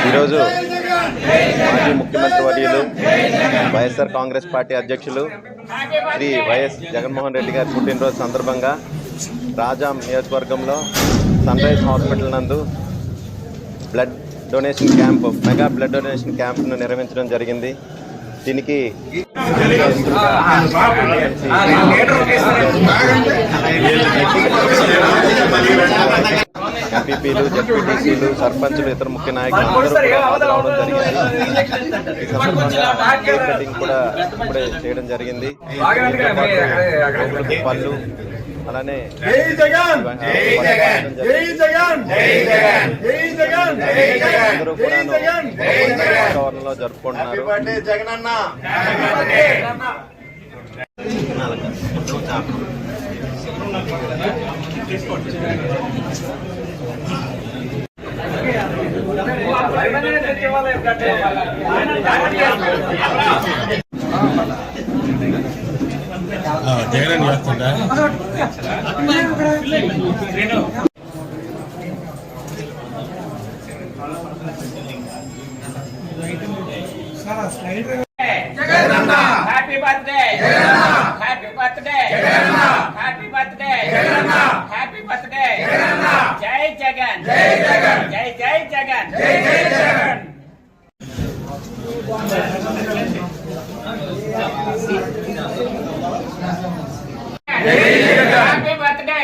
ఈరోజు మాజీ ముఖ్యమంత్రి వర్యులు వైఎస్ఆర్ కాంగ్రెస్ పార్టీ అధ్యక్షులు శ్రీ వైఎస్ జగన్మోహన్ రెడ్డి గారి పుట్టినరోజు సందర్భంగా రాజాం నియోజకవర్గంలో సన్ రైజ్ హాస్పిటల్ నందు blood donation camp, mega blood donation క్యాంప్ను నిర్వహించడం జరిగింది. దీనికి ఎంపీపీలు, జడ్పీటీసీలు, సర్పంచులు, ఇతర ముఖ్య నాయకులు అందరూ హాజరవడం జరిగింది. ఈ సందర్భంగా కేక్ కటింగ్ కూడా ఇప్పుడే చేయడం జరిగింది. పళ్ళు అలానే అందరూ కూడా వాతావరణంలో జరుపుకుంటున్నారు. జగన్ చేస్తుందా happy birthday happy birthday happy birthday happy birthday జై జగన్ జై జగన్ జై జై జగన్ జై జై జగన్ హ్యాపీ బర్త్డే